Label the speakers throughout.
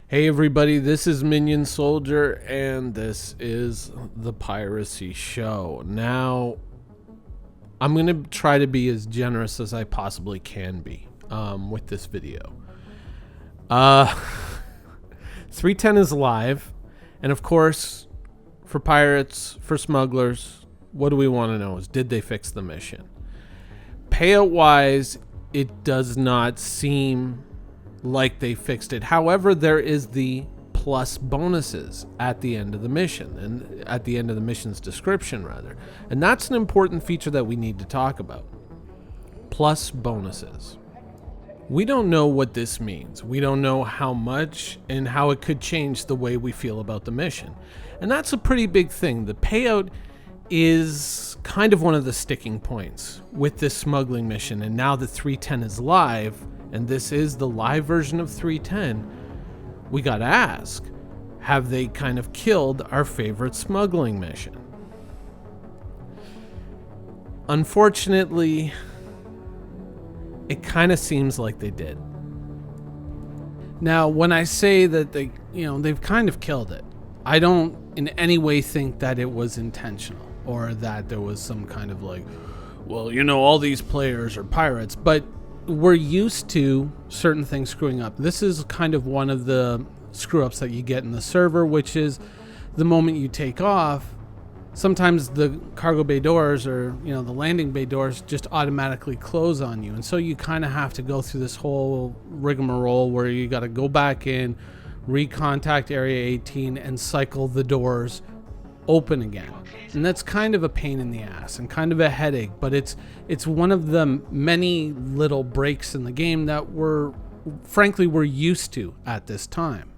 Speaker 1: Hey everybody, this is Minion Soldier, and this is the Piracy Show. Now, I'm going to try to be as generous as I possibly can be with this video. 310 is live, and of course, for pirates, for smugglers, what do we want to know is, did they fix the mission? Payout-wise, it does not seem like they fixed it. However, there is the plus bonuses at the end of the mission, and at the end of the mission's description rather, and that's an important feature that we need to talk about. Plus bonuses. We don't know what this means. We don't know how much and how it could change the way we feel about the mission, and that's a pretty big thing. The payout is kind of one of the sticking points with this smuggling mission, and now that 310 is live, and this is the live version of 310, we gotta ask, have they kind of killed our favorite smuggling mission? Unfortunately, it kind of seems like they did. Now, when I say that they've kind of killed it, I don't in any way think that it was intentional or that there was some kind of all these players are pirates, but we're used to certain things screwing up. This is kind of one of the screw-ups that you get in the server, which is the moment you take off, sometimes the cargo bay doors or the landing bay doors just automatically close on you, and so you kind of have to go through this whole rigmarole where you got to go back in, recontact area 18, and cycle the doors open again. And that's kind of a pain in the ass and kind of a headache, but it's one of the many little breaks in the game that we're used to at this time.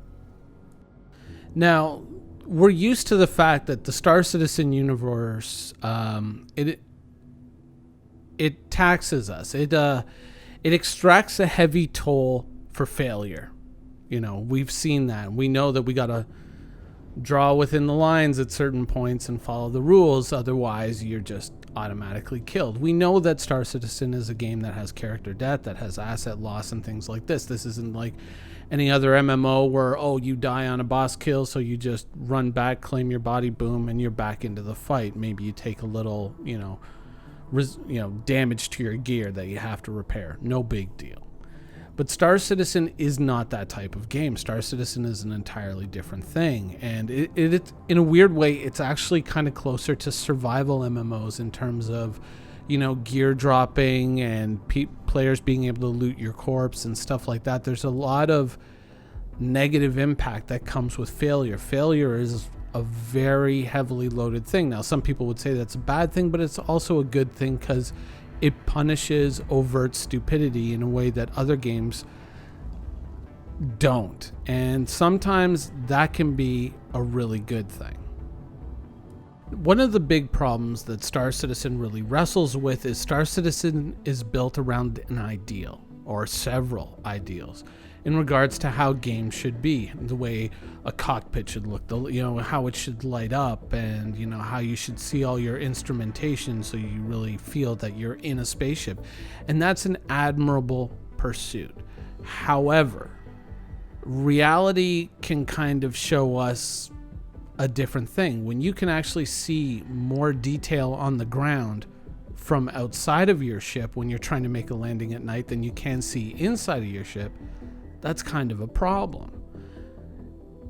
Speaker 1: Now, we're used to the fact that the Star Citizen universe, it taxes us. It extracts a heavy toll for failure. We've seen that. We know that we gotta draw within the lines at certain points and follow the rules, otherwise you're just automatically killed. We know that Star Citizen is a game that has character death, that has asset loss and things like this. This isn't like any other MMO where you die on a boss kill, so you just run back, claim your body, boom, and you're back into the fight. Maybe you take a little damage to your gear that you have to repair. No big deal. But Star Citizen is not that type of game. Star Citizen is an entirely different thing. And it in a weird way, it's actually kind of closer to survival MMOs in terms of, gear dropping and players being able to loot your corpse and stuff like that. There's a lot of negative impact that comes with failure. Failure is a very heavily loaded thing. Now, some people would say that's a bad thing, but it's also a good thing because it punishes overt stupidity in a way that other games don't. And sometimes that can be a really good thing. One of the big problems that Star Citizen really wrestles with is Star Citizen is built around an ideal, or several ideals, in regards to how games should be, the way a cockpit should look, how it should light up, and how you should see all your instrumentation so you really feel that you're in a spaceship. And that's an admirable pursuit. However, reality can kind of show us a different thing. When you can actually see more detail on the ground from outside of your ship when you're trying to make a landing at night than you can see inside of your ship, that's kind of a problem.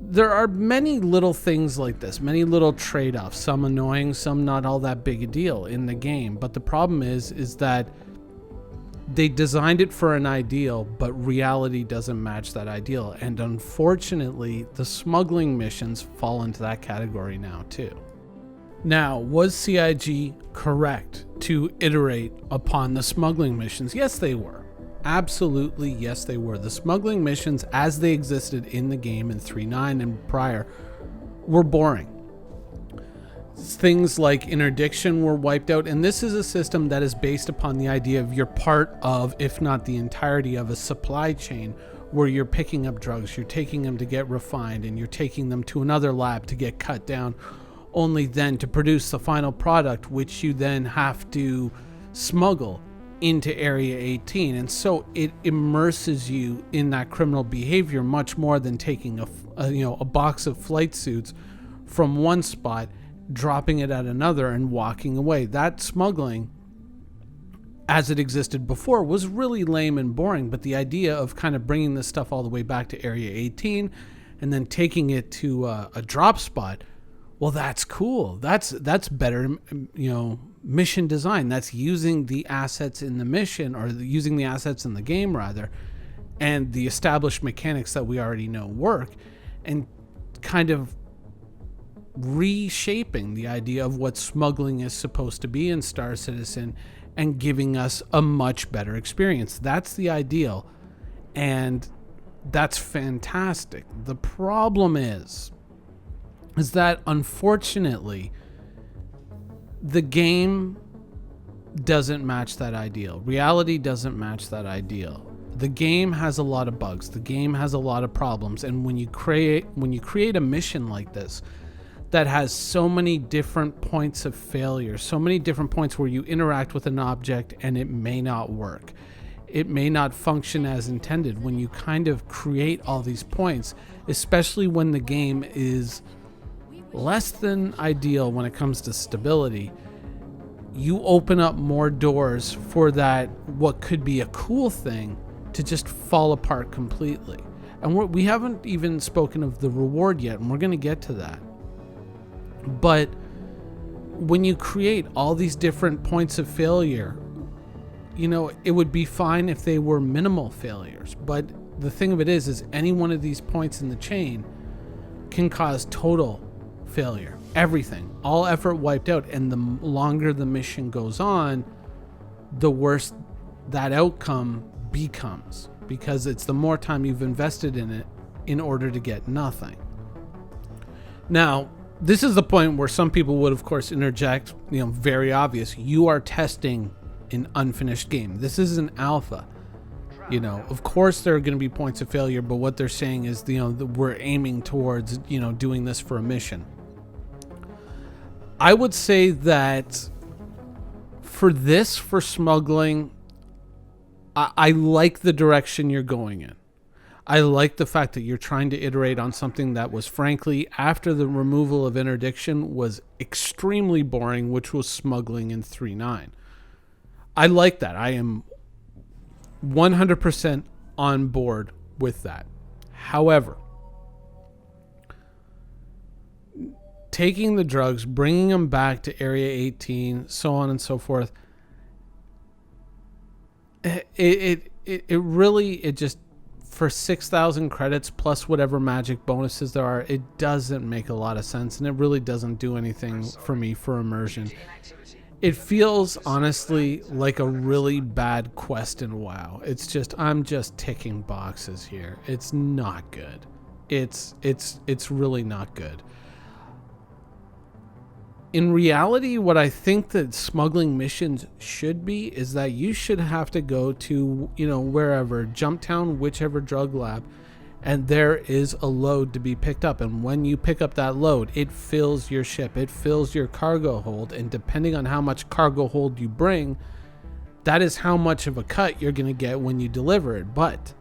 Speaker 1: There are many little things like this, many little trade-offs, some annoying, some not all that big a deal in the game. But the problem is that they designed it for an ideal, but reality doesn't match that ideal. And unfortunately, the smuggling missions fall into that category now too. Now, was CIG correct to iterate upon the smuggling missions? Yes, they were. Absolutely, yes, they were. The smuggling missions, as they existed in the game in 3.9 and prior, were boring. Things like interdiction were wiped out, and this is a system that is based upon the idea of you're part of, if not the entirety of, a supply chain where you're picking up drugs, you're taking them to get refined, and you're taking them to another lab to get cut down, only then to produce the final product, which you then have to smuggle into Area 18, and so it immerses you in that criminal behavior much more than taking a box of flight suits from one spot, dropping it at another, and walking away. That smuggling, as it existed before, was really lame and boring, but the idea of kind of bringing this stuff all the way back to Area 18 and then taking it to a drop spot, well, that's cool. That's better, mission design. That's using the assets in the mission, or using the assets in the game rather, and the established mechanics that we already know work, and kind of reshaping the idea of what smuggling is supposed to be in Star Citizen and giving us a much better experience. That's the ideal, and that's fantastic. The problem is that unfortunately the game doesn't match that ideal. Reality doesn't match that ideal. The game has a lot of bugs. The game has a lot of problems, and when you create a mission like this that has so many different points of failure, so many different points where you interact with an object and it may not work, it may not function as intended, when you kind of create all these points, especially when the game is less than ideal when it comes to stability, you open up more doors for that what could be a cool thing to just fall apart completely. And we haven't even spoken of the reward yet, and we're going to get to that. But when you create all these different points of failure, it would be fine if they were minimal failures. But the thing of it is any one of these points in the chain can cause total failure. Everything, all effort wiped out. And the longer the mission goes on, the worse that outcome becomes, because it's the more time you've invested in it in order to get nothing. Now, this is the point where some people would, of course, interject, very obvious. You are testing an unfinished game. This is an alpha. Of course there are going to be points of failure, but what they're saying is, that we're aiming towards, doing this for a mission. I would say that for smuggling, I like the direction you're going in. I like the fact that you're trying to iterate on something that was, frankly, after the removal of interdiction, was extremely boring, which was smuggling in 3.9. I like that. I am 100% on board with that. However, taking the drugs, bringing them back to Area 18, so on and so forth, it really just, for 6,000 credits plus whatever magic bonuses there are, it doesn't make a lot of sense, and it really doesn't do anything for me for immersion. It feels honestly like a really bad quest in WoW. It's just, I'm just ticking boxes here. It's not good. It's really not good. In reality, what I think that smuggling missions should be is that you should have to go to, wherever, Jumptown, whichever drug lab, and there is a load to be picked up. And when you pick up that load, it fills your ship, it fills your cargo hold, and depending on how much cargo hold you bring, that is how much of a cut you're going to get when you deliver it. But,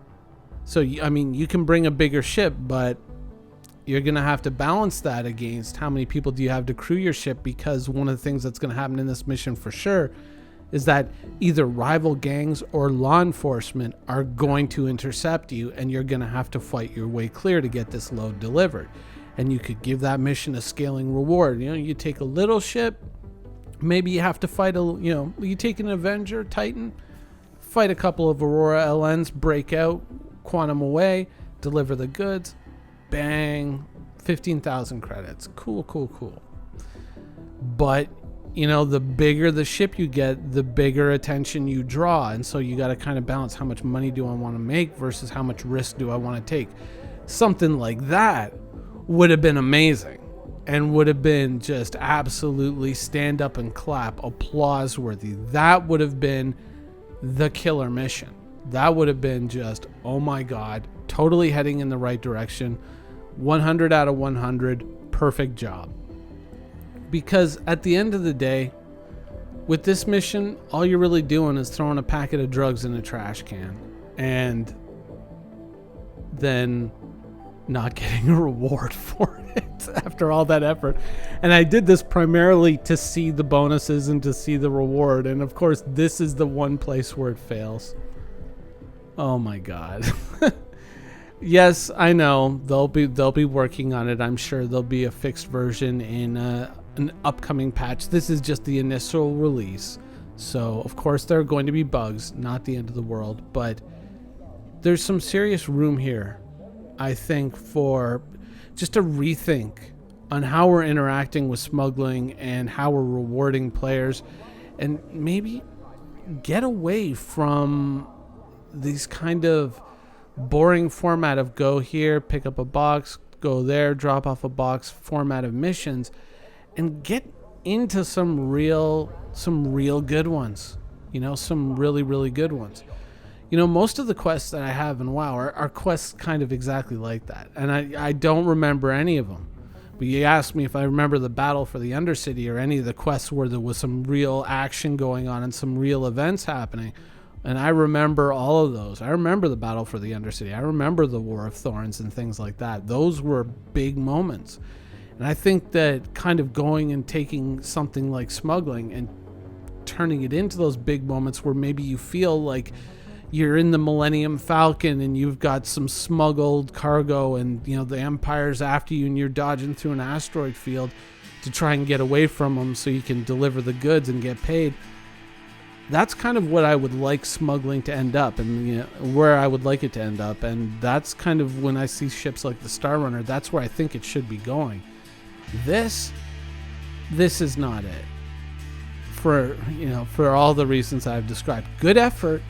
Speaker 1: so, you can bring a bigger ship, but you're going to have to balance that against how many people do you have to crew your ship, because one of the things that's going to happen in this mission for sure is that either rival gangs or law enforcement are going to intercept you, and you're going to have to fight your way clear to get this load delivered. And you could give that mission a scaling reward. You take a little ship, maybe you have to fight you take an Avenger, Titan, fight a couple of Aurora LNs, break out, quantum away, deliver the goods, bang, 15,000 credits. Cool. But the bigger the ship you get, the bigger attention you draw. And so you got to kind of balance, how much money do I want to make versus how much risk do I want to take. Something like that would have been amazing and would have been just absolutely stand up and clap, applause worthy. That would have been the killer mission. That would have been just, oh my God, totally heading in the right direction. 100 out of 100, perfect job. Because at the end of the day, With this mission, all you're really doing is throwing a packet of drugs in a trash can and then not getting a reward for it after all that effort. And I did this primarily to see the bonuses and to see the reward. And of course, this is the one place where it fails. Oh my God. Yes, I know they'll be working on it. I'm sure there'll be a fixed version in an upcoming patch. This is just the initial release, so of course there are going to be bugs, not the end of the world, but there's some serious room here, I think, for just a rethink on how we're interacting with smuggling and how we're rewarding players, and maybe get away from these kind of boring format of go here, pick up a box, go there, drop off a box format of missions, and get into some real good ones. You know, some really good ones. You know, most of the quests that I have in WoW are quests kind of exactly like that, and I don't remember any of them. But you asked me if I remember the battle for the Undercity or any of the quests where there was some real action going on and some real events happening. And I remember all of those. I remember the battle for the Undercity. I remember the War of Thorns and things like that. Those were big moments. And I think that kind of going and taking something like smuggling and turning it into those big moments where maybe you feel like you're in the Millennium Falcon and you've got some smuggled cargo and, you know, the Empire's after you and you're dodging through an asteroid field to try and get away from them so you can deliver the goods and get paid. That's kind of what I would like smuggling to end up, and, you know, where I would like it to end up. And that's kind of when I see ships like the Star Runner, that's where I think it should be going. This is not it. For all the reasons I've described. Good effort,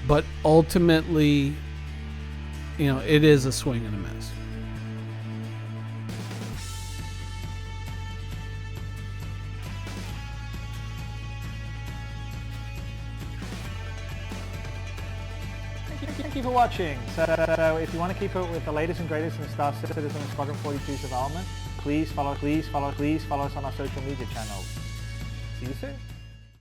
Speaker 1: but ultimately, you know, it is a swing and a miss.
Speaker 2: Thank you for watching. So if you want to keep up with the latest and greatest in Star Citizen and Squadron 42's development, please follow us on our social media channels. See you soon.